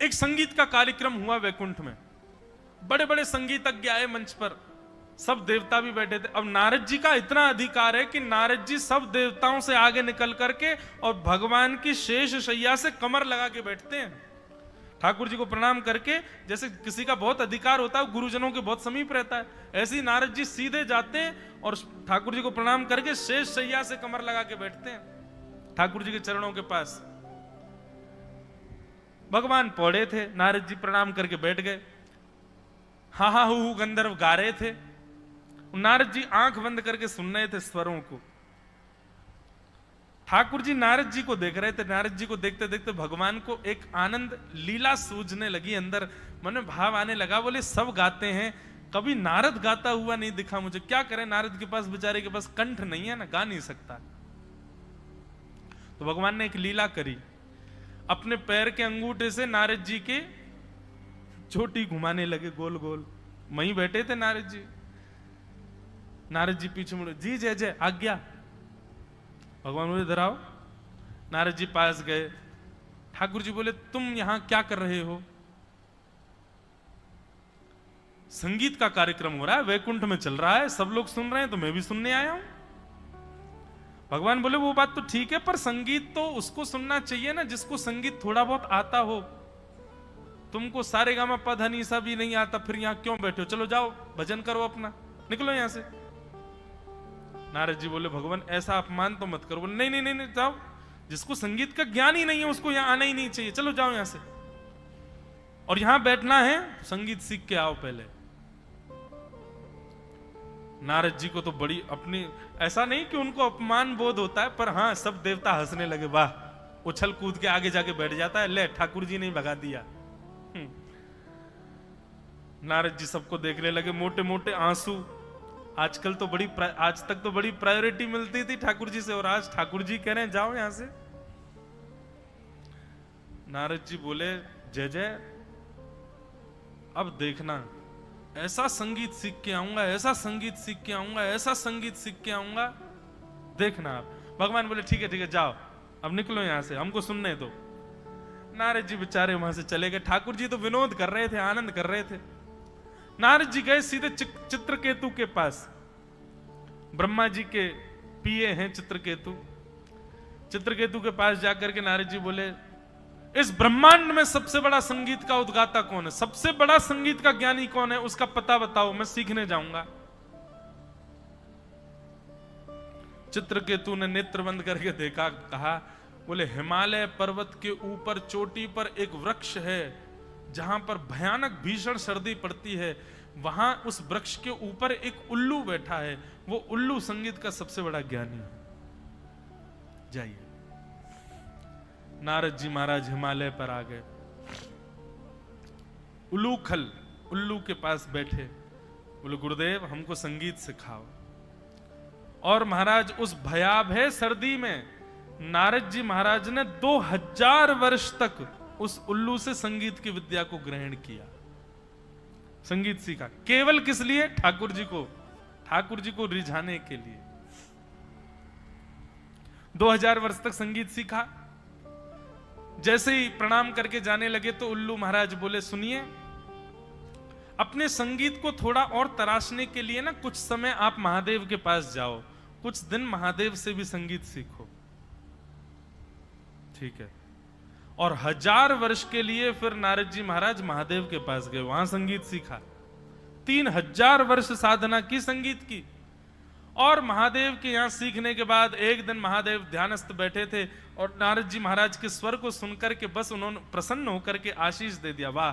एक संगीत का कार्यक्रम हुआ वैकुंठ में, बड़े बड़े संगीतज्ञ आए मंच पर, सब देवता भी बैठे थे। अब नारद जी का इतना अधिकार है कि नारद जी सब देवताओं से आगे निकल करके और भगवान की शेष शैया से कमर लगा के बैठते हैं, ठाकुर जी को प्रणाम करके। जैसे किसी का बहुत अधिकार होता है, गुरुजनों के बहुत समीप रहता है, ऐसे ही नारद जी सीधे जाते हैं और ठाकुर जी को प्रणाम करके शेष शैया से कमर लगा के बैठते हैं ठाकुर जी के चरणों के पास। भगवान पौड़े थे, नारद जी प्रणाम करके बैठ गए। हा हा हु गंधर्व गा रहे थे, नारद जी आंख बंद करके सुन रहे थे स्वरों को। ठाकुर जी नारद जी को देख रहे थे। नारद जी को देखते देखते भगवान को एक आनंद लीला सूझने लगी, अंदर मन में भाव आने लगा। बोले सब गाते हैं, कभी नारद गाता हुआ नहीं दिखा मुझे, क्या करें, नारद के पास बेचारे के पास कंठ नहीं है ना, गा नहीं सकता। तो भगवान ने एक लीला करी, अपने पैर के अंगूठे से नारद जी के चोटी घुमाने लगे गोल गोल। वहीं बैठे थे नारद जी। नारद जी पीछे मुड़े, जी जय जय आज्ञा। भगवान बोले इधर आओ। नारद जी पास गए। ठाकुर जी बोले तुम यहां क्या कर रहे हो? संगीत का कार्यक्रम हो रहा है, वैकुंठ में चल रहा है, सब लोग सुन रहे हैं, तो मैं भी सुनने आया हूं। भगवान बोले वो बात तो ठीक है, पर संगीत तो उसको सुनना चाहिए ना जिसको संगीत थोड़ा बहुत आता हो। तुमको सारे गामा पा धा नी सा भी नहीं आता, फिर यहां क्यों बैठे हो? चलो जाओ भजन करो अपना, निकलो यहां से। नारद जी बोले भगवान ऐसा अपमान तो मत करो। बोले नहीं नहीं नहीं, नहीं जाओ, जिसको संगीत का ज्ञान ही नहीं है उसको यहां आना ही नहीं चाहिए, चलो जाओ यहां से। और यहां बैठना है संगीत सीख के आओ पहले। नारद जी को तो बड़ी अपनी, ऐसा नहीं कि उनको अपमान बोध होता है, पर हां सब देवता हंसने लगे, वाह, उछल कूद के आगे जाके बैठ जाता है, ले ठाकुर जी ने भगा दिया। नारद जी सबको देखने लगे, मोटे मोटे आंसू। आजकल तो आज तक तो बड़ी प्रायोरिटी मिलती थी ठाकुर जी से, और आज ठाकुर जी कह रहे हैं जाओ यहां से। नारद जी बोले जय जय, अब देखना, ऐसा संगीत सीख के आऊंगा, ऐसा संगीत सीख के आऊंगा, ऐसा संगीत सीख के आऊंगा, देखना आप। भगवान बोले ठीक है जाओ, अब निकलो यहां से, हमको सुनने दो। नारद जी बेचारे वहां से चले गए। ठाकुर जी तो विनोद कर रहे थे, आनंद कर रहे थे। नारद जी गए सीधे चित्रकेतु के पास। ब्रह्मा जी के पिए हैं चित्रकेतु। चित्रकेतु के पास जाकर के नारद जी बोले इस ब्रह्मांड में सबसे बड़ा संगीत का उद्गाता कौन है? सबसे बड़ा संगीत का ज्ञानी कौन है? उसका पता बताओ, मैं सीखने जाऊंगा। चित्रकेतु ने नेत्र बंद करके देखा, कहा, बोले हिमालय पर्वत के ऊपर चोटी पर एक वृक्ष है, जहां पर भयानक भीषण सर्दी पड़ती है, वहां उस वृक्ष के ऊपर एक उल्लू बैठा है, वो उल्लू संगीत का सबसे बड़ा ज्ञानी है, जाइए। नारद जी महाराज हिमालय पर आ गए। उल्लूखल उल्लू के पास बैठे, बोले गुरुदेव हमको संगीत सिखाओ। और महाराज उस भयावह सर्दी में नारद जी महाराज ने 2000 वर्ष तक उस उल्लू से संगीत की विद्या को ग्रहण किया, संगीत सीखा। केवल किस लिए? ठाकुर जी को रिझाने के लिए। 2000 वर्ष तक संगीत सीखा। जैसे ही प्रणाम करके जाने लगे तो उल्लू महाराज बोले सुनिए, अपने संगीत को थोड़ा और तराशने के लिए ना कुछ समय आप महादेव के पास जाओ, कुछ दिन महादेव से भी संगीत सीखो। ठीक है। और 1000 वर्ष के लिए फिर नारद जी महाराज महादेव के पास गए, वहां संगीत सीखा। 3000 वर्ष साधना की संगीत की। और महादेव के यहां सीखने के बाद एक दिन महादेव ध्यानस्थ बैठे थे और नारद जी महाराज के स्वर को सुनकर के बस उन्होंने प्रसन्न होकर के आशीष दे दिया, वाह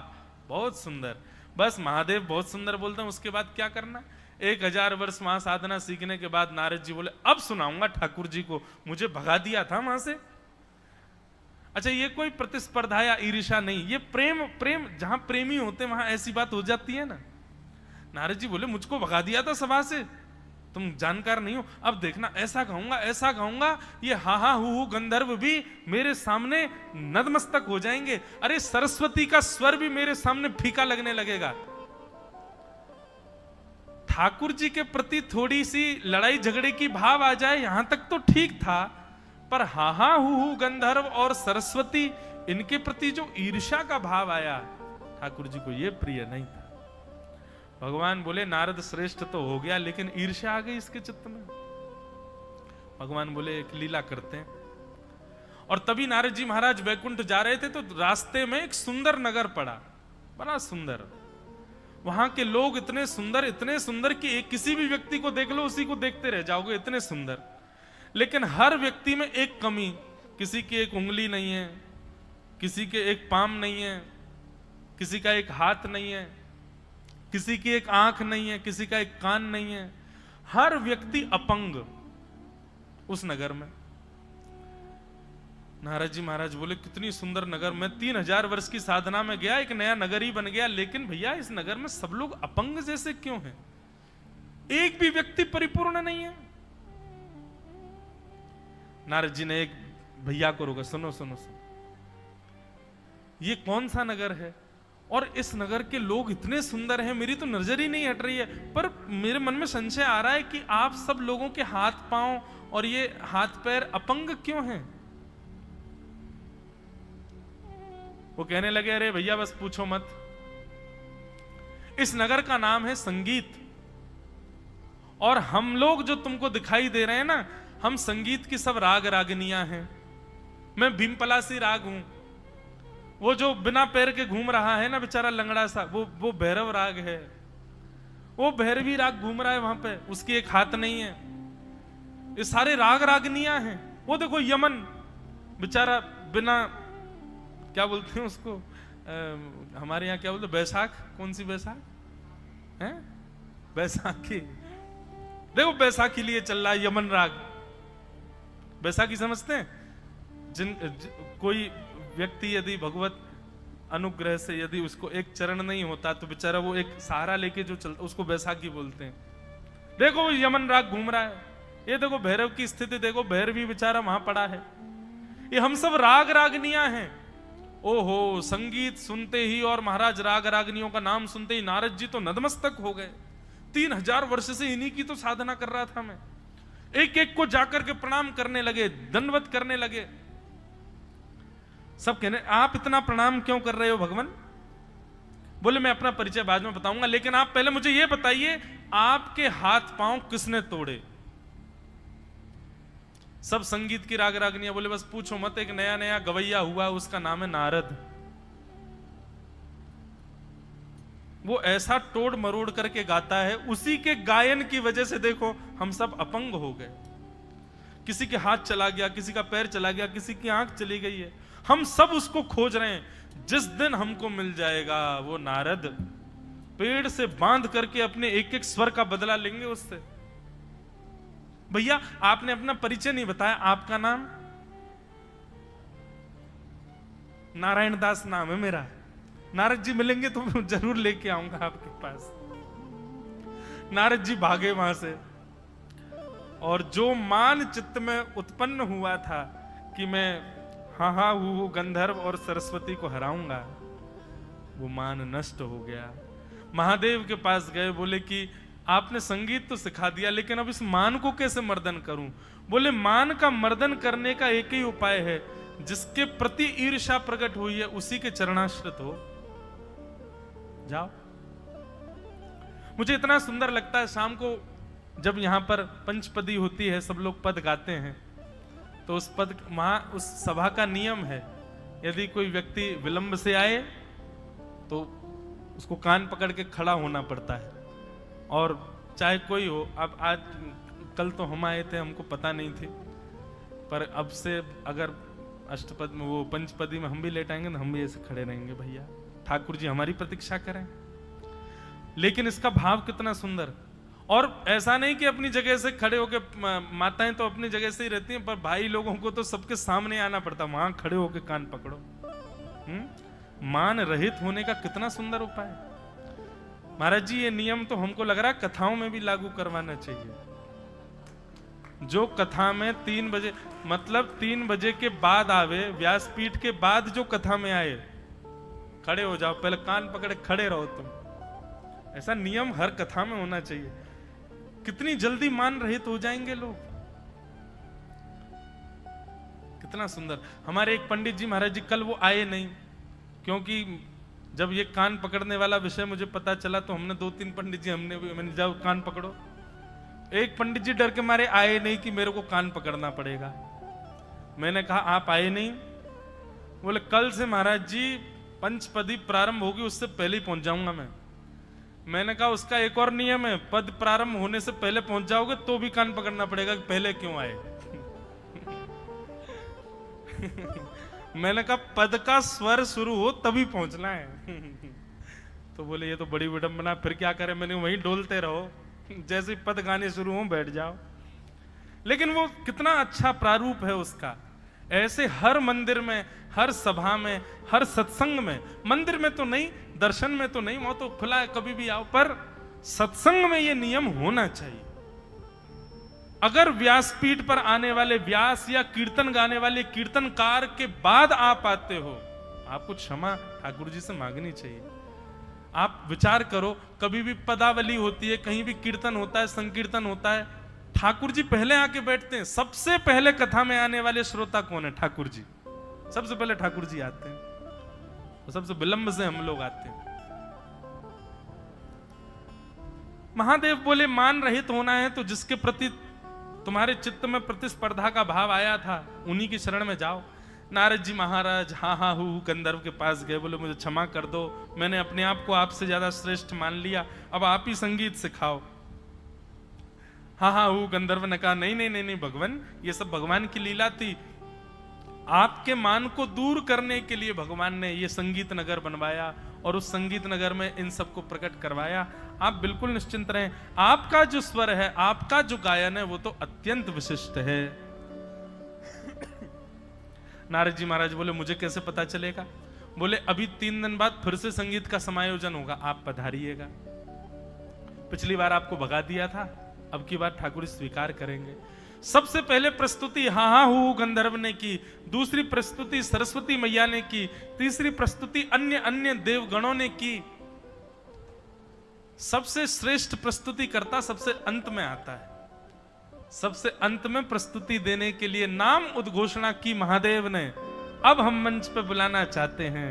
बहुत सुंदर। बस महादेव बहुत सुंदर बोलते हैं, उसके बाद क्या करना। 1000 वर्ष वहां साधना सीखने के बाद नारद जी बोले अब सुनाऊंगा ठाकुर जी को, मुझे भगा दिया था वहां से। अच्छा, ये कोई प्रतिस्पर्धा या ईर्ष्या नहीं, ये प्रेम जहां प्रेमी होते वहां ऐसी बात हो जाती है ना। नारद जी बोले मुझको भगा दिया था सभा से, तुम जानकार नहीं हो, अब देखना ऐसा गाऊंगा, ये हा हा हु गंधर्व भी मेरे सामने नतमस्तक हो जाएंगे। अरे सरस्वती का स्वर भी मेरे सामने फीका लगने लगेगा। ठाकुर जी के प्रति थोड़ी सी लड़ाई झगड़े की भाव आ जाए, यहां तक तो ठीक था, पर हा हा हु गंधर्व और सरस्वती इनके प्रति जो ईर्ष्या का भाव आया, ठाकुर जी को ये प्रिय नहीं था। भगवान बोले नारद श्रेष्ठ तो हो गया, लेकिन ईर्ष्या आ गई इसके चित्त में। भगवान बोले एक लीला करते हैं। और तभी नारद जी महाराज वैकुंठ जा रहे थे, तो रास्ते में एक सुंदर नगर पड़ा, बड़ा सुंदर। वहां के लोग इतने सुंदर कि एक किसी भी व्यक्ति को देख लो उसी को देखते रह जाओगे, इतने सुंदर। लेकिन हर व्यक्ति में एक कमी, किसी की एक उंगली नहीं है, किसी के एक पाम नहीं है, किसी का एक हाथ नहीं है, किसी की एक आंख नहीं है, किसी का एक कान नहीं है, हर व्यक्ति अपंग उस नगर में। नारद जी महाराज बोले कितनी सुंदर नगर, मैं 3000 वर्ष की साधना में गया, एक नया नगर ही बन गया, लेकिन भैया इस नगर में सब लोग अपंग जैसे क्यों हैं? एक भी व्यक्ति परिपूर्ण नहीं है। नारद जी ने एक भैया को रोका, सुनो सुनो सुनो, ये कौन सा नगर है और इस नगर के लोग इतने सुंदर हैं, मेरी तो नजर ही नहीं हट रही है, पर मेरे मन में संशय आ रहा है कि आप सब लोगों के हाथ पांव और ये हाथ पैर अपंग क्यों हैं? वो कहने लगे अरे भैया बस पूछो मत, इस नगर का नाम है संगीत, और हम लोग जो तुमको दिखाई दे रहे हैं ना, हम संगीत की सब राग रागनियां हैं। मैं भीमपलासी राग हूं, वो जो बिना पैर के घूम रहा है ना बेचारा लंगड़ा सा, वो भैरव राग है, वो भैरवी राग घूम रहा है वहां पे, उसकी एक हाथ नहीं है। ये सारे राग रागनियां हैं। वो देखो यमन बेचारा बिना, क्या बोलते हैं उसको, हमारे यहाँ क्या बोलते हैं, बैसाख, कौन सी बैसाख है, बैसाखी, देखो बैसाखी लिए चल रहा है यमन राग। बैसाखी समझते हैं? कोई व्यक्ति यदि भगवत अनुग्रह से यदि उसको एक चरण नहीं होता तो बेचारा वो एक सहारा लेके जो चलता उसको बैसाखी बोलते हैं। देखो वो यमन राग घूम रहा है, ये देखो भैरव की स्थिति देखो, भैरवी बेचारा वहां पड़ा है। ये हम सब राग रागनियां हैं। ओहो, संगीत सुनते ही और महाराज राग रागनियों का नाम सुनते ही नारद जी तो नतमस्तक हो गए। 3000 वर्ष से इन्हीं की तो साधना कर रहा था मैं। एक एक को जाकर के प्रणाम करने लगे, दंडवत करने लगे। सब कहने आप इतना प्रणाम क्यों कर रहे हो भगवान? बोले मैं अपना परिचय बाद में बताऊंगा, लेकिन आप पहले मुझे यह बताइए आपके हाथ पांव किसने तोड़े? सब संगीत की राग रागनियां। बोले बस पूछो मत, एक नया नया गवैया हुआ, उसका नाम है नारद। वो ऐसा तोड़ मरोड़ करके गाता है, उसी के गायन की वजह से देखो हम सब अपंग हो गए। किसी के हाथ चला गया, किसी का पैर चला गया, किसी की आंख चली गई है। हम सब उसको खोज रहे हैं। जिस दिन हमको मिल जाएगा वो नारद, पेड़ से बांध करके अपने एक एक स्वर का बदला लेंगे उससे। भैया आपने अपना परिचय नहीं बताया, आपका नाम? नारायण दास नाम है मेरा। नारद जी मिलेंगे तो जरूर लेके आऊंगा आपके पास। नारद जी भागे वहां से, और जो मान चित्त में उत्पन्न हुआ था कि मैं हाँ वो गंधर्व और सरस्वती को हराऊंगा, वो मान नष्ट हो गया। महादेव के पास गए, बोले कि आपने संगीत तो सिखा दिया, लेकिन अब इस मान को कैसे मर्दन करूं? बोले मान का मर्दन करने का एक ही उपाय है, जिसके प्रति ईर्ष्या प्रकट हुई है उसी के चरणाश्रित हो जाओ। मुझे इतना सुंदर लगता है, शाम को जब यहां पर पंचपदी होती है, सब लोग पद गाते हैं, तो उस पद वहां उस सभा का नियम है, यदि कोई व्यक्ति विलंब से आए तो उसको कान पकड़ के खड़ा होना पड़ता है। और चाहे कोई हो, अब आज कल तो हम आए थे, हमको पता नहीं थी, पर अब से अगर अष्टपद में वो पंचपदी में हम भी लेट आएंगे तो हम भी ऐसे खड़े रहेंगे। भैया ठाकुर जी हमारी प्रतीक्षा करें। लेकिन इसका भाव कितना सुंदर। और ऐसा नहीं कि अपनी जगह से खड़े होके, माताएं तो अपनी जगह से ही रहती हैं, पर भाई लोगों को तो सबके सामने आना पड़ता, वहां खड़े होके कान पकड़ो। मान रहित होने का कितना सुंदर उपाय है। महाराज जी ये नियम तो हमको लग रहा है कथाओं में भी लागू करवाना चाहिए। जो कथा में 3 बजे, मतलब 3 बजे के बाद आवे, व्यासपीठ के बाद जो कथा में आए, खड़े हो जाओ, पहले कान पकड़े खड़े रहो तुम। ऐसा नियम हर कथा में होना चाहिए। कितनी जल्दी मान रहित हो जाएंगे लोग, कितना सुंदर। हमारे एक पंडित जी महाराज जी कल वो आए नहीं, क्योंकि जब ये कान पकड़ने वाला विषय मुझे पता चला तो हमने 2-3 पंडित जी मैंने जाओ कान पकड़ो। एक पंडित जी डर के मारे आए नहीं कि मेरे को कान पकड़ना पड़ेगा। मैंने कहा आप आए नहीं? बोले कल से महाराज जी पंचपदी प्रारंभ होगी उससे पहले ही पहुंच जाऊंगा मैं। मैंने कहा उसका एक और नियम है, पद प्रारंभ होने से पहले पहुंच जाओगे तो भी कान पकड़ना पड़ेगा कि पहले क्यों आए। मैंने कहा पद का स्वर शुरू हो तभी पहुंचना है। तो बोले ये तो बड़ी विडंबना, फिर क्या करें? मैंने वहीं डोलते रहो, जैसे पद गाने शुरू हो बैठ जाओ। लेकिन वो कितना अच्छा प्रारूप है उसका। ऐसे हर मंदिर में, हर सभा में, हर सत्संग में, मंदिर में तो नहीं, दर्शन में तो नहीं, वहां तो खुला है कभी भी आओ, पर सत्संग में ये नियम होना चाहिए। अगर व्यासपीठ पर आने वाले व्यास या कीर्तन गाने वाले कीर्तनकार के बाद आप आते हो, आपको क्षमा ठाकुर जी से मांगनी चाहिए। आप विचार करो, कभी भी पदावली होती है, कहीं भी कीर्तन होता है, संकीर्तन होता है, ठाकुर जी पहले आके बैठते हैं। सबसे पहले कथा में आने वाले श्रोता कौन है? ठाकुर जी। सबसे पहले ठाकुर जी आते हैं और सबसे विलंब से हम लोग आते हैं। महादेव बोले मान रहित होना है तो जिसके प्रति तुम्हारे चित्त में प्रतिस्पर्धा का भाव आया था उन्हीं की शरण में जाओ। नारद जी महाराज हा हा हु गंधर्व के पास गए, बोले मुझे क्षमा कर दो, मैंने अपने आप को आपसे ज्यादा श्रेष्ठ मान लिया, अब आप ही संगीत सिखाओ। हाँ हाँ हु गंधर्व ने कहा नहीं नहीं नहीं नहीं भगवान, ये सब भगवान की लीला थी। आपके मान को दूर करने के लिए भगवान ने ये संगीत नगर बनवाया और उस संगीत नगर में इन सबको प्रकट करवाया। आप बिल्कुल निश्चिंत रहें, आपका जो स्वर है, आपका जो गायन है वो तो अत्यंत विशिष्ट है। नारद जी महाराज बोले मुझे कैसे पता चलेगा? बोले अभी 3 दिन बाद फिर से संगीत का समायोजन होगा, आप पधारिएगा। पिछली बार आपको भगा दिया था, अब की बार ठाकुर स्वीकार करेंगे। सबसे पहले प्रस्तुति हा हा हु गंधर्व ने की, दूसरी प्रस्तुति सरस्वती मैया ने की, तीसरी प्रस्तुति अन्य अन्य देवगणों ने की। सबसे श्रेष्ठ प्रस्तुति करता सबसे अंत में आता है। सबसे अंत में प्रस्तुति देने के लिए नाम उद्घोषणा की महादेव ने। अब हम मंच पे बुलाना चाहते हैं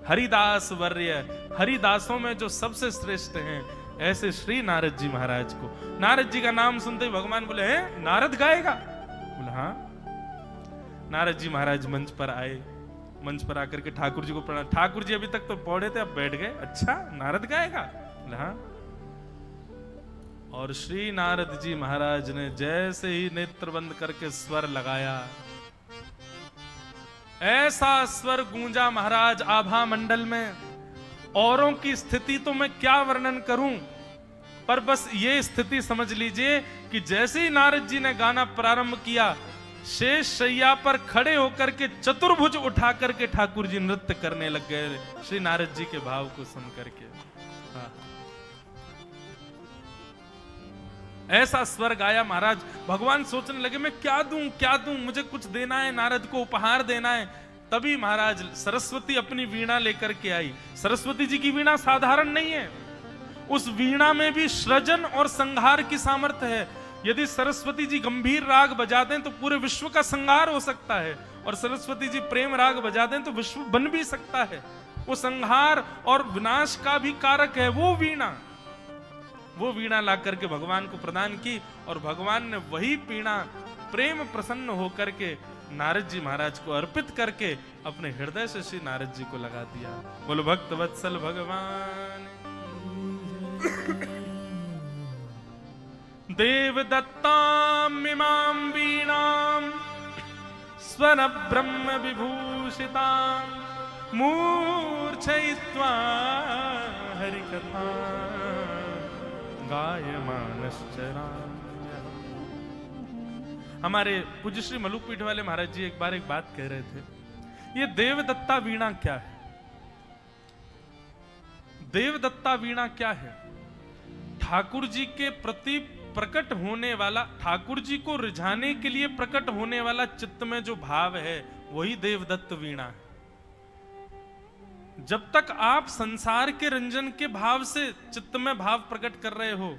हरिदास वर्य, हरिदासों में जो सबसे श्रेष्ठ हैं, ऐसे श्री नारद जी महाराज को। नारद जी का नाम सुनते ही भगवान बोले हैं नारद गाएगा? बोले हाँ। नारद जी महाराज मंच पर आए, मंच पर आकर के ठाकुर जी को प्रणाम। ठाकुर जी अभी तक तो पौड़े थे, अब बैठ गए। अच्छा नारद गाएगा? बोले हाँ। और श्री नारद जी महाराज ने जैसे ही नेत्र बंद करके स्वर लगाया, ऐसा स्वर गूंजा महाराज आभा मंडल में। औरों की स्थिति तो मैं क्या वर्णन करूं, पर बस ये स्थिति समझ लीजिए कि जैसे ही नारद जी ने गाना प्रारंभ किया, शेष शैया पर खड़े होकर के चतुर्भुज उठा करके ठाकुर जी नृत्य करने लग गए श्री नारद जी के भाव को सुन करके। हाँ। ऐसा स्वर गाया महाराज। भगवान सोचने लगे मैं क्या दूं क्या दूं, मुझे कुछ देना है, नारद को उपहार देना है। तभी महाराज सरस्वती अपनी वीणा लेकर के आई। सरस्वती जी की वीणा साधारण नहीं है, उस वीणा में भी सृजन और संहार की सामर्थ्य है। यदि सरस्वती जी गंभीर राग बजा दें तो पूरे विश्व का संहार हो सकता है, और सरस्वती जी प्रेम राग बजा दें तो विश्व बन भी सकता है। वो संहार और विनाश का भी कारक है वो वीणा। वो वीणा ला करके भगवान को प्रदान की, और भगवान ने वही वीणा प्रेम प्रसन्न होकर के नारद जी महाराज को अर्पित करके अपने हृदय से श्री नारद जी को लगा दिया। बोलो भक्त वत्सल भगवान। देव दत्ताम इमाम वीणाम स्वर ब्रह्म विभूषिताम मूर्छयित्वा हरिकथा गायमानश्चराम्यहम्। हमारे पूज्य श्री मलुकपीठ वाले महाराज जी एक बार एक बात कह रहे थे, ये देवदत्ता वीणा क्या है? देवदत्ता वीणा क्या है? ठाकुर जी के प्रति प्रकट होने वाला, ठाकुर जी को रिझाने के लिए प्रकट होने वाला चित्त में जो भाव है वही देवदत्त वीणा है। जब तक आप संसार के रंजन के भाव से चित्त में भाव प्रकट कर रहे हो,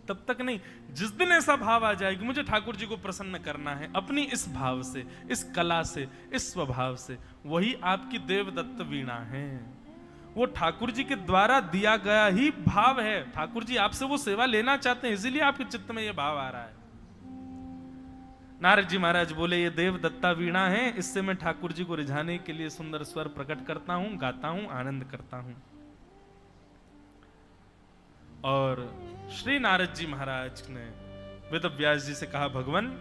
तब तक नहीं। जिस दिन ऐसा भाव आ जाए कि मुझे ठाकुर जी को प्रसन्न करना है अपनी इस भाव से, इस कला से, इस स्वभाव से, वही आपकी देवदत्त वीणा है। वो ठाकुर जी के द्वारा दिया गया ही भाव है। ठाकुर जी आपसे वो सेवा लेना चाहते हैं, इसीलिए आपके चित्त में ये भाव आ रहा है। नारद जी महाराज बोले ये देवदत्ता वीणा है, इससे मैं ठाकुर जी को रिझाने के लिए सुंदर स्वर प्रकट करता हूं, गाता हूं, आनंद करता हूं। और श्री नारद जी महाराज ने वेद व्यास जी से कहा, भगवान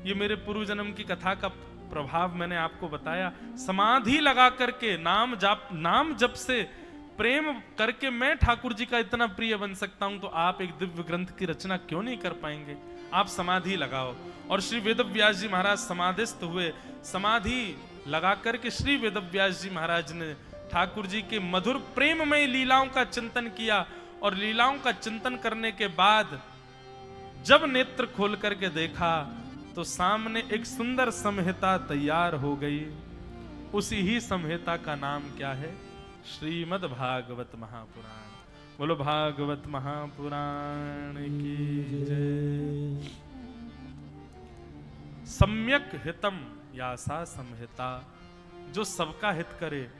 ये मेरे पूर्व जन्म की कथा का प्रभाव मैंने आपको बताया। समाधि लगा करके नाम जप से प्रेम करके मैं ठाकुर जी का इतना प्रिय बन सकता हूं, तो आप एक दिव्य ग्रंथ की रचना क्यों नहीं कर पाएंगे? आप समाधि लगाओ। और श्री वेद व्यास जी महाराज समाधिस्थ हुए। समाधि लगा करके श्री वेद व्यास जी महाराज ने ठाकुर जी के मधुर प्रेममय लीलाओं का चिंतन किया। और लीलाओं का चिंतन करने के बाद जब नेत्र खोल करके देखा तो सामने एक सुंदर संहिता तैयार हो गई। उसी ही संहिता का नाम क्या है? श्रीमद् भागवत महापुराण। बोलो भागवत महापुराण की जय। सम्यक हितम यासा संहिता, जो सबका हित करे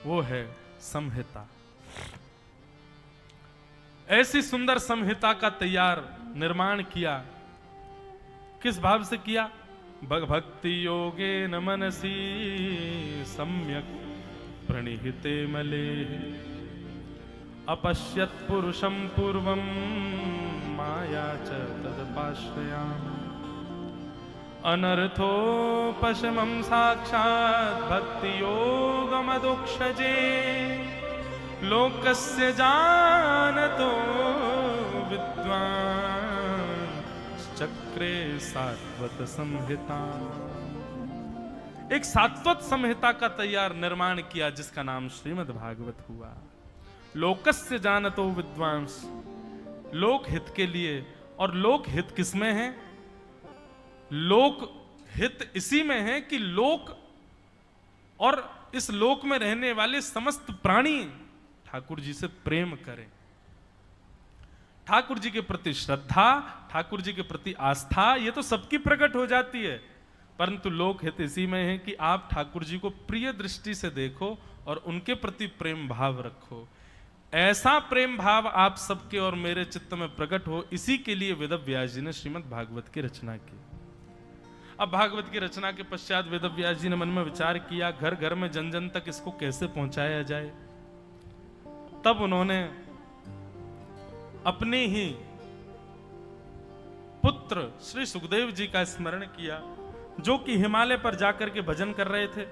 वो है संहिता। ऐसी सुंदर संहिता का तैयार निर्माण किया। किस भाव से किया? भक्ति योगे न मनसी सम्यक प्रणिहिते मले अपश्यत पुरुषम पूर्वम माया च तदपाश्रयाम अनर्थोपशमं साक्षात् भक्ति योगमदोक्षजे लोकस्य जानतो विद्वान् चक्रे सात्वत संहिता। एक सात्वत संहिता का तैयार निर्माण किया जिसका नाम श्रीमद् भागवत हुआ। लोकस्य जानतो विद्वांस, लोक हित के लिए। और लोक हित किसमें है? लोक हित इसी में है कि लोक और इस लोक में रहने वाले समस्त प्राणी ठाकुर जी से प्रेम करें, ठाकुर जी के प्रति श्रद्धा, ठाकुर जी के प्रति आस्था, ये तो सबकी प्रकट हो जाती है। परंतु लोक हित इसी में है कि आप ठाकुर जी को प्रिय दृष्टि से देखो और उनके प्रति प्रेम भाव रखो। ऐसा प्रेम भाव आप सबके और मेरे चित्त में प्रकट हो, इसी के लिए वेद व्यास जी ने श्रीमद् भागवत की रचना की। अब भागवत की रचना के पश्चात वेद व्यास जी ने मन में विचार किया, घर घर में जन जन तक इसको कैसे पहुंचाया जाए। तब उन्होंने अपने ही पुत्र श्री सुखदेव जी का स्मरण किया, जो कि हिमालय पर जाकर के भजन कर रहे थे।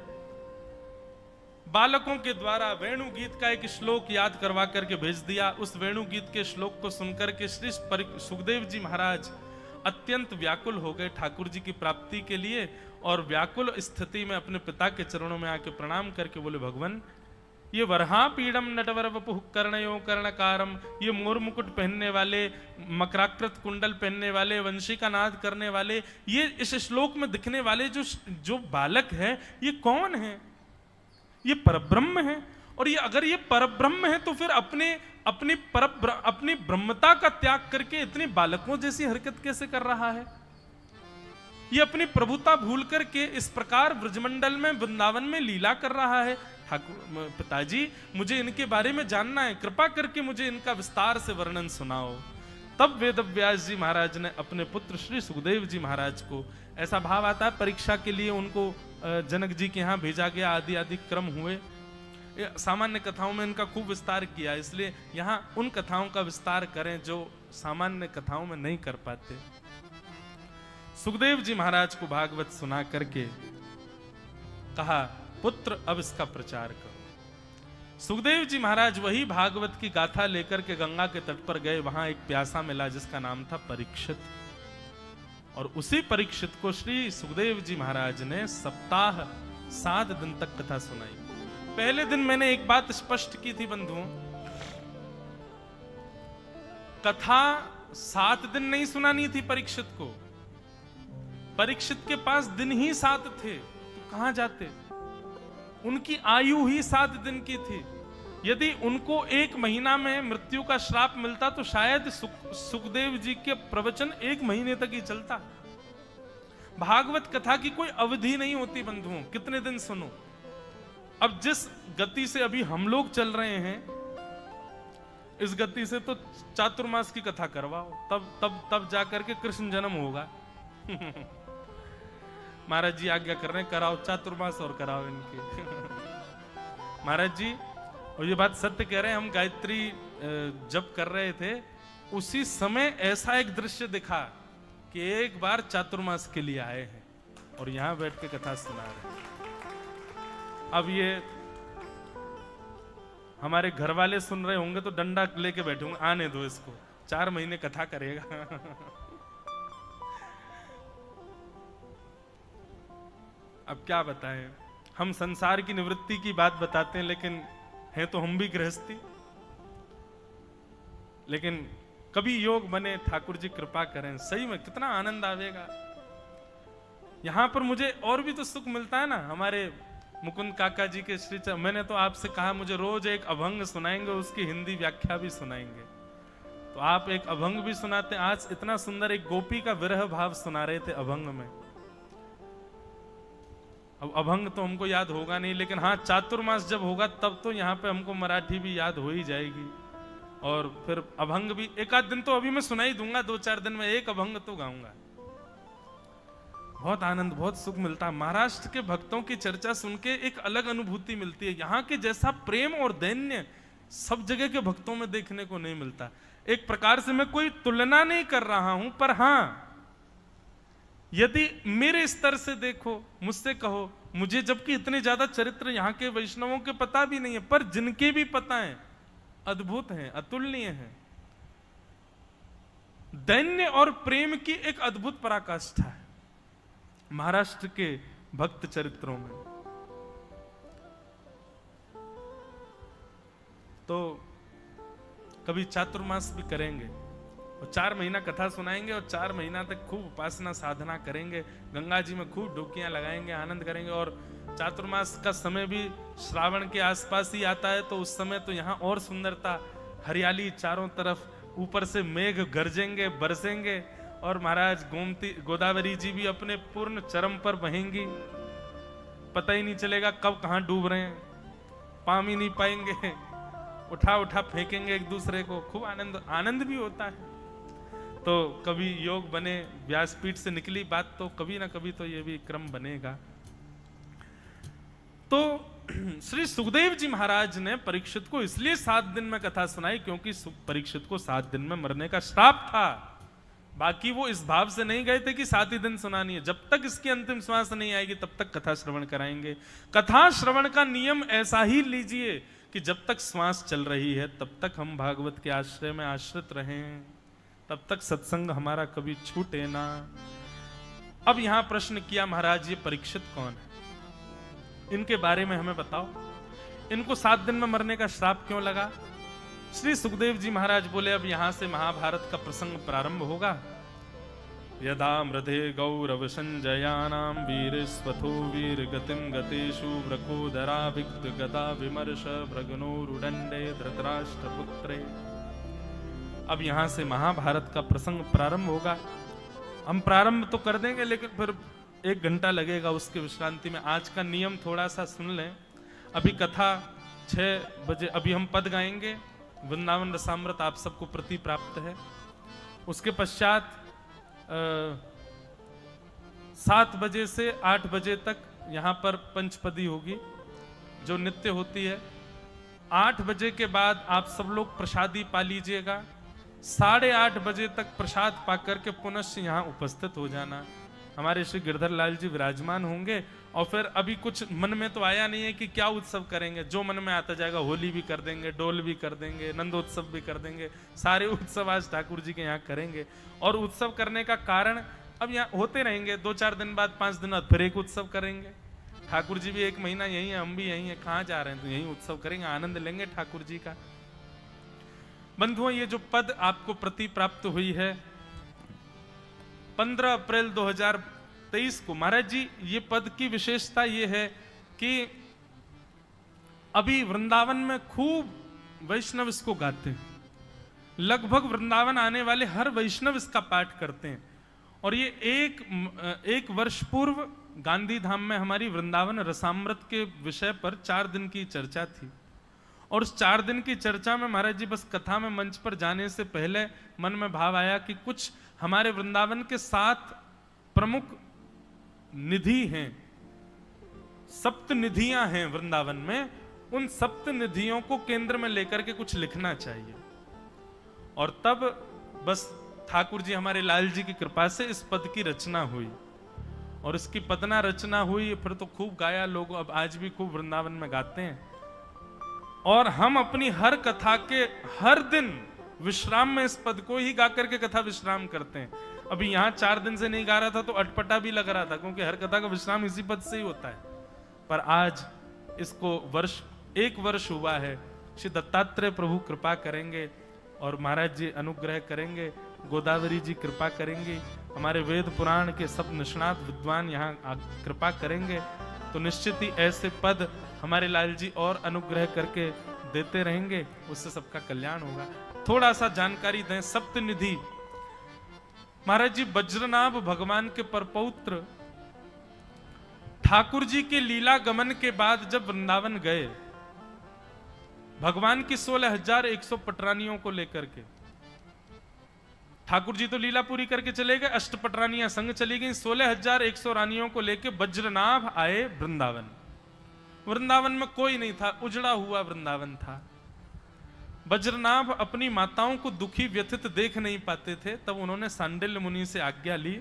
बालकों के द्वारा वेणु गीत का एक श्लोक याद करवा करके भेज दिया। उस वेणु गीत के श्लोक को सुनकर के श्री सुखदेव जी महाराज अत्यंत व्याकुल हो गए ठाकुर जी की प्राप्ति के लिए। और व्याकुल स्थिति में अपने पिता के चरणों में आके प्रणाम करके बोले, भगवान ये वरहा पीड़म नटवर वपुः कर्णयो कर्णकारम, ये मोर मुकुट पहनने वाले, मकराकृत कुंडल पहनने वाले, वंशी का नाद करने वाले, ये इस श्लोक में दिखने वाले जो बालक है, ये कौन है? ये परब्रह्म है। और ये अगर ये परब्रह्म है तो फिर अपनी ब्रह्मता का त्याग करके इतने बालकों जैसी हरकत कैसे कर रहा है? ये अपनी प्रभुता भूल करके इस प्रकार ब्रजमंडल में, वृंदावन में लीला कर रहा है। ठाकुर पिताजी, मुझे इनके बारे में जानना है, कृपा करके मुझे इनका विस्तार से वर्णन सुनाओ। तब वेद व्यास जी महाराज ने अपने पुत्र श्री सुखदेव जी महाराज को, ऐसा भाव आता है परीक्षा के लिए उनको जनक जी के यहाँ भेजा गया, आदि आदि क्रम हुए। सामान्य कथाओं में इनका खूब विस्तार किया, इसलिए यहाँ उन कथाओं का विस्तार करें जो सामान्य कथाओं में नहीं कर पाते। सुखदेव जी महाराज को भागवत सुना करके कहा, पुत्र अब इसका प्रचार करो। सुखदेव जी महाराज वही भागवत की गाथा लेकर के गंगा के तट पर गए। वहां एक प्यासा मिला जिसका नाम था परीक्षित। और उसी परीक्षित को श्री सुखदेव जी महाराज ने सप्ताह 7 दिन तक कथा सुनाई। पहले दिन मैंने एक बात स्पष्ट की थी बंधुओं, कथा 7 दिन नहीं सुनानी थी परीक्षित को। परीक्षित के पास दिन ही 7 थे, तो कहां जाते? उनकी आयु ही 7 दिन की थी। यदि उनको 1 महीना में मृत्यु का श्राप मिलता तो शायद सुखदेव जी के प्रवचन 1 महीने तक ही चलता। भागवत कथा की कोई अवधि नहीं होती बंधुओं, कितने दिन सुनो। अब जिस गति से अभी हम लोग चल रहे हैं, इस गति से तो चातुर्मास की कथा करवाओ, तब जाकर के कृष्ण जन्म होगा। महाराज जी आज्ञा कर रहे हैं, कराओ चातुर्मास और कराओ इनके। महाराज जी, और ये बात सत्य कह रहे हैं, हम गायत्री जप कर रहे थे, उसी समय ऐसा एक दृश्य दिखा कि एक बार चातुर्मास के लिए आए हैं और यहां बैठ के कथा सुना रहे हैं। अब ये हमारे घर वाले सुन रहे होंगे तो डंडा लेके बैठे होंगे, आने दो इसको, 4 महीने कथा करेगा। अब क्या बताएं, हम संसार की निवृत्ति की बात बताते हैं, लेकिन हैं तो हम भी गृहस्थी। लेकिन कभी योग बने, ठाकुर जी कृपा करें, सही में कितना आनंद आवेगा। यहां पर मुझे और भी तो सुख मिलता है ना। हमारे मुकुंद काका जी के श्री, मैंने तो आपसे कहा मुझे रोज एक अभंग सुनाएंगे, उसकी हिंदी व्याख्या भी सुनाएंगे, तो आप एक अभंग भी सुनाते। आज इतना सुंदर एक गोपी का विरह भाव सुना रहे थे अभंग में। अब अभंग तो हमको याद होगा नहीं, लेकिन हाँ चातुर्मास जब होगा तब तो यहाँ पे हमको मराठी भी याद हो ही जाएगी, और फिर अभंग भी एक आध दिन तो अभी मैं सुना ही दूंगा, 2-4 दिन में एक अभंग तो गाऊंगा। बहुत आनंद, बहुत सुख मिलता है। महाराष्ट्र के भक्तों की चर्चा सुन के एक अलग अनुभूति मिलती है। यहाँ के जैसा प्रेम और दैन्य सब जगह के भक्तों में देखने को नहीं मिलता। एक प्रकार से मैं कोई तुलना नहीं कर रहा हूं, पर हां, यदि मेरे स्तर से देखो, मुझसे कहो, मुझे जबकि इतने ज्यादा चरित्र यहाँ के वैष्णवों के पता भी नहीं है, पर जिनके भी पता है अद्भुत हैं, अतुलनीय हैं। दैन्य और प्रेम की एक अद्भुत पराकाष्ठा है महाराष्ट्र के भक्त चरित्रों में। तो कभी चातुर्मास भी करेंगे और 4 महीना कथा सुनाएंगे और 4 महीना तक खूब उपासना साधना करेंगे, गंगा जी में खूब डुबकियां लगाएंगे, आनंद करेंगे। और चातुर्मास का समय भी श्रावण के आसपास ही आता है, तो उस समय तो यहाँ और सुंदरता, हरियाली चारों तरफ, ऊपर से मेघ गरजेंगे, बरसेंगे, और महाराज गोदावरी जी भी अपने पूर्ण चरम पर बहेंगी। पता ही नहीं चलेगा कब कहां डूब रहे हैं, पाम ही नहीं पाएंगे, उठा उठा फेंकेंगे एक दूसरे को, खूब आनंद भी होता है। तो कभी योग बने, व्यासपीठ से निकली बात, तो कभी ना कभी तो ये भी क्रम बनेगा। तो श्री सुखदेव जी महाराज ने परीक्षित को इसलिए 7 दिन में कथा सुनाई क्योंकि परीक्षित को 7 दिन में मरने का श्राप था। बाकी वो इस भाव से नहीं गए थे कि 7 ही दिन सुनानी है, जब तक इसकी अंतिम श्वास नहीं आएगी तब तक कथा श्रवण कराएंगे। कथा श्रवण का नियम ऐसा ही लीजिए कि जब तक श्वास चल रही है तब तक हम भागवत के आश्रय में आश्रित रहें, तब तक सत्संग हमारा कभी छूटे ना। अब यहां प्रश्न किया महाराज, ये परीक्षित कौन है, इनके बारे में हमें बताओ, इनको 7 दिन में मरने का श्राप क्यों लगा। श्री सुखदेव जी महाराज बोले, अब यहां से महाभारत का प्रसंग प्रारंभ होगा। यदा मृधे गौरव संजयानाम वीर स्वथो वीर गतिम गतेषु व्रकोदरा विक्त गदा विमर्श भ्रगनोरुदंडे धृतराष्ट्रपुत्रे। अब यहां से महाभारत का प्रसंग प्रारंभ होगा। हम प्रारंभ तो कर देंगे, लेकिन फिर 1 घंटा लगेगा उसके विश्रांति में। आज का नियम थोड़ा सा सुन लें। अभी कथा 6 बजे, अभी हम पद गाएंगे, वृंदावन रसामृत आप सबको प्रति प्राप्त है। उसके पश्चात 7 बजे से 8 बजे तक यहाँ पर पंचपदी होगी जो नित्य होती है। 8 बजे के बाद आप सब लोग प्रसादी पा लीजिएगा। 8:30 बजे तक प्रसाद पाकर के पुनः यहाँ उपस्थित हो जाना। हमारे श्री गिरधर लाल जी विराजमान होंगे। और फिर अभी कुछ मन में तो आया नहीं है कि क्या उत्सव करेंगे, जो मन में आता जाएगा, होली भी कर देंगे, डोल भी कर देंगे, नंदोत्सव भी कर देंगे, सारे उत्सव आज ठाकुर जी के यहाँ करेंगे। और उत्सव करने का कारण अब यहाँ होते रहेंगे, 2-4 दिन बाद, 5 दिन बाद फिर एक उत्सव करेंगे। ठाकुर जी भी 1 महीना यही है, हम भी यही है, कहाँ जा रहे हैं, तो यही उत्सव करेंगे, आनंद लेंगे ठाकुर जी का। बंधुओं, ये जो पद आपको प्रति प्राप्त हुई है 15 अप्रैल 2023 को, महाराज जी ये पद की विशेषता ये है कि अभी वृंदावन में खूब वैष्णव इसको गाते हैं, लगभग वृंदावन आने वाले हर वैष्णव इसका पाठ करते हैं। और ये एक वर्ष पूर्व गांधी धाम में हमारी वृंदावन रसामृत के विषय पर 4 दिन की चर्चा थी। और उस 4 दिन की चर्चा में महाराज जी बस कथा में मंच पर जाने से पहले मन में भाव आया कि कुछ हमारे वृंदावन के 7 प्रमुख निधि हैं, 7 निधियां हैं वृंदावन में, उन 7 निधियों को केंद्र में लेकर के कुछ लिखना चाहिए। और तब बस ठाकुर जी हमारे लाल जी की कृपा से इस पद की रचना हुई। और इसकी पदना रचना हुई, फिर तो खूब गाया लोग, अब आज भी खूब वृंदावन में गाते हैं। और हम अपनी हर कथा के हर दिन विश्राम में इस पद को ही गा करके कथा विश्राम करते हैं। अभी यहाँ 4 दिन से नहीं गा रहा था तो अटपटा भी लग रहा था, क्योंकि हर कथा का विश्राम इसी पद से ही होता है। पर आज इसको 1 वर्ष हुआ है। श्री दत्तात्रेय प्रभु कृपा करेंगे और महाराज जी अनुग्रह करेंगे, गोदावरी जी कृपा करेंगी, हमारे वेद पुराण के सब निष्णात विद्वान यहाँ कृपा करेंगे, तो निश्चित ही ऐसे पद हमारे लाल जी और अनुग्रह करके देते रहेंगे, उससे सबका कल्याण होगा। थोड़ा सा जानकारी दें। सप्तनिधि महाराज जी वज्रनाभ भगवान के परपौत्र ठाकुर जी के लीला गमन के बाद जब वृंदावन गए, भगवान की 16,100 पटरानियों को लेकर के, ठाकुर जी तो लीला पूरी करके चले गए, 8 पटरानियां संग चली गई, 16,100 रानियों को लेकर वज्रनाभ आए वृंदावन। वृंदावन में कोई नहीं था, उजड़ा हुआ वृंदावन था। वज्रनाभ अपनी माताओं को दुखी व्यथित देख नहीं पाते थे, तब उन्होंने सांडिल्य मुनि से आज्ञा ली।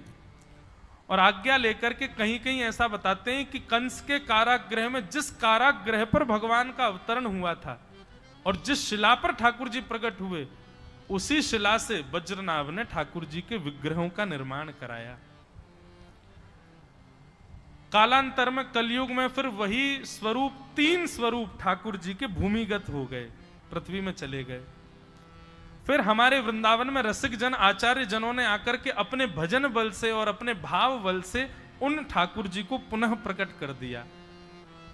और आज्ञा लेकर के कहीं कहीं ऐसा बताते हैं कि कंस के कारागृह में, जिस कारागृह पर भगवान का अवतरण हुआ था और जिस शिला पर ठाकुर जी प्रकट हुए, उसी शिला से वज्रनाभ ने ठाकुर जी के विग्रहों का निर्माण कराया। कालांतर में कलयुग में फिर वही स्वरूप, 3 स्वरूप ठाकुर जी के भूमिगत हो गए, पृथ्वी में चले गए। फिर हमारे वृंदावन में रसिक जन, आचार्य जनों ने आकर के अपने भजन बल से और अपने भाव बल से उन ठाकुर जी को पुनः प्रकट कर दिया।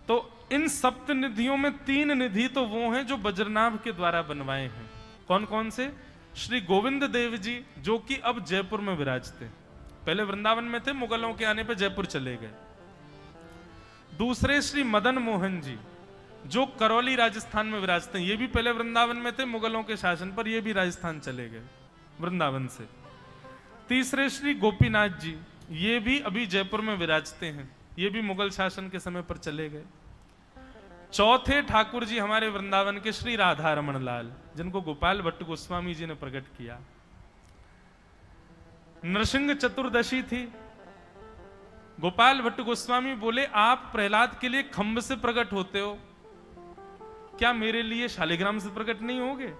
तो इन सप्तनिधियों में 3 निधि तो वो हैं जो वज्रनाभ के द्वारा बनवाए हैं। कौन कौन से? श्री गोविंद देव जी, जो कि अब जयपुर में विराजते, पहले वृंदावन में थे, मुगलों के आने पर जयपुर चले गए। दूसरे श्री मदन मोहन जी, जो करौली राजस्थान में विराजते हैं, ये भी पहले वृंदावन में थे, मुगलों के शासन पर ये भी राजस्थान चले गए वृंदावन से। तीसरे श्री गोपीनाथ जी, ये भी अभी जयपुर में विराजते हैं, ये भी मुगल शासन के समय पर चले गए। चौथे ठाकुर जी हमारे वृंदावन के श्री राधा रमण लाल, जिनको गोपाल भट्ट गोस्वामी जी ने प्रकट किया। नृसिंह चतुर्दशी थी, गोपाल भट्ट गोस्वामी बोले, आप प्रहलाद के लिए खंभ से प्रकट होते हो, क्या मेरे लिए शालिग्राम से प्रकट नहीं होगे?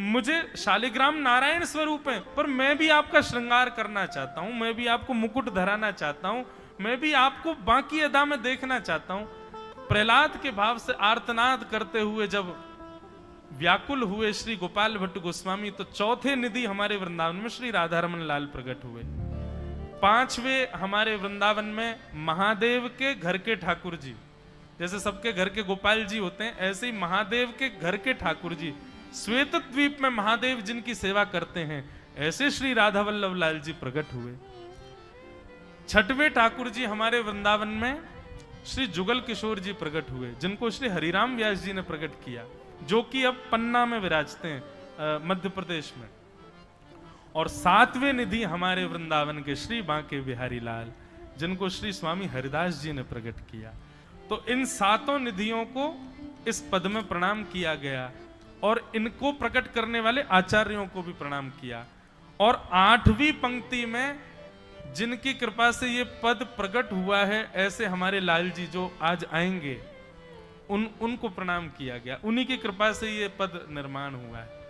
मुझे शालिग्राम नारायण स्वरूप है, पर मैं भी आपका श्रृंगार करना चाहता हूं, मैं भी आपको मुकुट धराना चाहता हूं, मैं भी आपको बाकी अदा में देखना चाहता हूं। प्रहलाद के भाव से आर्तनाद करते हुए जब व्याकुल हुए श्री गोपाल भट्ट गोस्वामी, तो चौथे निधि हमारे वृंदावन में श्री राधा रमण लाल प्रकट हुए। 5वें हमारे वृंदावन में महादेव के घर के ठाकुर जी, जैसे सबके घर के गोपाल जी होते हैं, ऐसे ही महादेव के घर के ठाकुर जी, श्वेत द्वीप में महादेव जिनकी सेवा करते हैं, ऐसे श्री राधा वल्लभ लाल जी प्रकट हुए। 6वें ठाकुर जी हमारे वृंदावन में श्री जुगल किशोर जी प्रकट हुए, जिनको श्री हरिराम व्यास जी ने प्रकट किया, जो कि अब पन्ना में विराजते हैं मध्य प्रदेश में। और 7वें निधि हमारे वृंदावन के श्री बांके बिहारी लाल, जिनको श्री स्वामी हरिदास जी ने प्रकट किया। तो इन 7 निधियों को इस पद में प्रणाम किया गया और इनको प्रकट करने वाले आचार्यों को भी प्रणाम किया। और 8वीं पंक्ति में जिनकी कृपा से ये पद प्रकट हुआ है, ऐसे हमारे लाल जी जो आज आएंगे, उनको प्रणाम किया गया, उन्हीं की कृपा से ये पद निर्माण हुआ है।